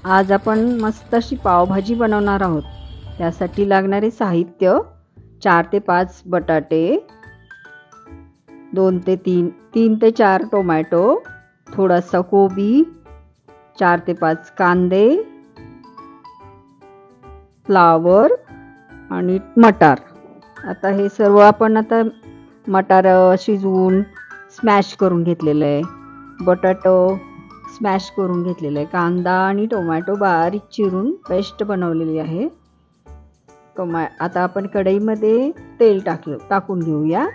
आज आपण मस्त अशी पावभाजी बनवणार आहोत। त्यासाठी लागणारे साहित्य 4 ते 5 बटाटे, 2 ते 3 ते 4 टोमॅटो, थोडासा कोबी, 4 ते 5 कांदे, फ्लावर आणि मटार। आता हे सर्व आपण मटार शिजवून स्मॅश करून घेतलेलं आहे, बटाटो स्मॅश करून घेतलेलं आहे, कांदा आणि टोमॅटो बारीक चिरून पेस्ट बनवलेली आहे। आता आपण कढईमध्ये तेल टाकून घेऊया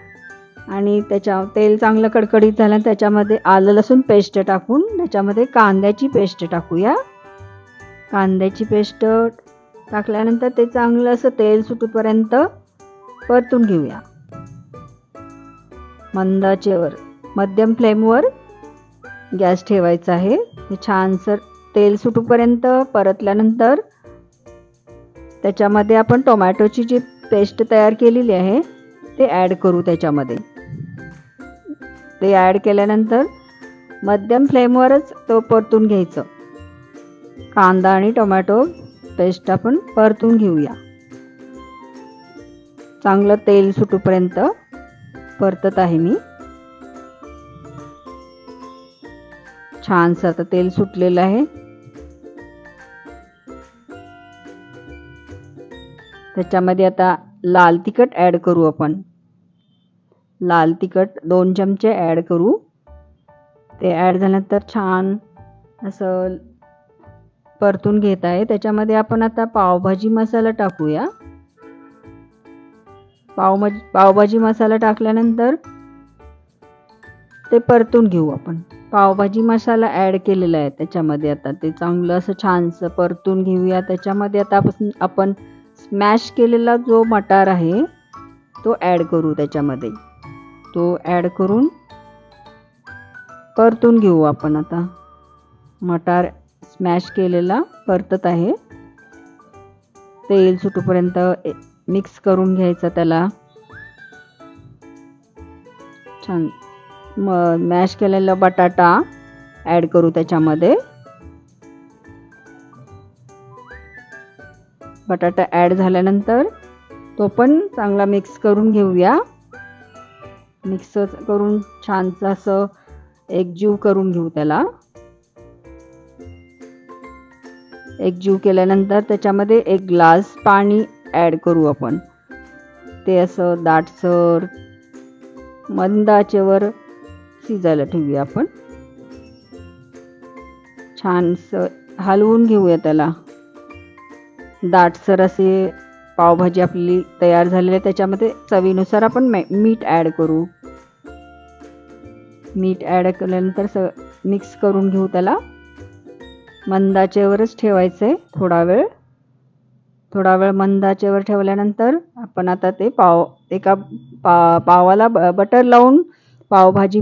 आणि तेल चांगलं कडकडीत झालं त्याच्यामध्ये आलं लसूण पेस्ट टाकून त्याच्यामध्ये कांद्याची पेस्ट टाकूया। कांद्याची पेस्ट टाकल्यानंतर ते चांगलं असं तेल सुटूपर्यंत परतून घेऊया। मंद आचेवर मध्यम फ्लेमवर गॅस ठेवायचा आहे। हे छानसर तेल सुटूपर्यंत परतल्यानंतर त्याच्यामध्ये आपण टोमॅटोची जी पेस्ट तयार केलेली आहे ते ॲड करू। त्याच्यामध्ये ते ॲड केल्यानंतर मध्यम फ्लेमवरच तो परतून घ्यायचं। कांदा आणि टोमॅटो पेस्ट आपण परतून घेऊया। चांगलं तेल सुटूपर्यंत परतत आहे मी। छानसं आता तेल सुटलेलं आहे। त्याच्यामध्ये आता लाल तिखट ॲड करू आपण। लाल तिखट 2 चमचे ॲड करू। ते ॲड झाल्यानंतर छान असं परतून घेत आहे। त्याच्यामध्ये आपण आता पावभाजी मसाला टाकूया। पावभाजी मसाला टाकल्यानंतर ते परतून घेऊ आपण। पावभाजी मसाला ॲड केलेला आहे त्याच्यामध्ये। आता ते चांगलं असं छानसं परतून घेऊया। त्याच्यामध्ये आता आपण स्मॅश केलेला जो मटार आहे तो ॲड करू। त्याच्यामध्ये तो ॲड करून परतून घेऊ आपण। आता मटार स्मॅश केलेला परतत आहे। तेल सुटूपर्यंत मिक्स करून घ्यायचं त्याला छान। मॅश केलेला बटाटा ॲड करू त्याच्यामध्ये। बटाटा ॲड झाल्यानंतर तो पण चांगला मिक्स करून घेऊया। मिक्स करून छानसं असं एकजीव करून घेऊ त्याला। एकजीव केल्यानंतर त्याच्यामध्ये 1 ग्लास पाणी ॲड करू आपण। ते असं दाटसर मंद आचेवर शिजायला ठेवूया आपण। छानसं हलवून घेऊया त्याला। दाटसर असे पावभाजी आपली तयार झालेली आहे। त्याच्यामध्ये चवीनुसार आपण मीठ ॲड करू। मीठ ॲड केल्यानंतर मिक्स करून घेऊ त्याला। मंद आचेवरच ठेवायचं आहे थोडा वेळ मंद आचेवर ठेवल्यानंतर आपण आता ते पावाला बटर लावून पावभाजी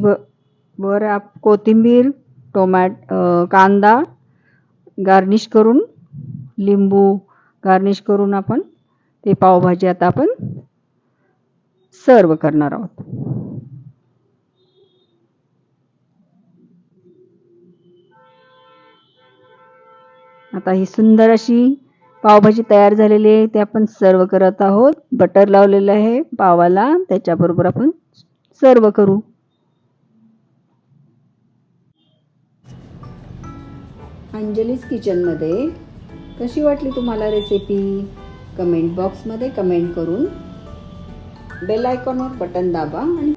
वर कोथिंबीर कांदा गार्निश करून, लिंबू गार्निश करून आपण ते पावभाजी आता आपण सर्व करणार आहोत। आता ही सुंदर अशी पावभाजी तयार झालेली आहे। ते आपण सर्व करत आहोत। बटर लावलेलं आहे पावाला, त्याच्याबरोबर आपण सर्व करू। अंजलीज किचनमध्ये कशी वाटली तुम्हाला रेसिपी? कमेंट बॉक्समध्ये कमेंट करून बेल आयकॉनवर बटन दाबा आणि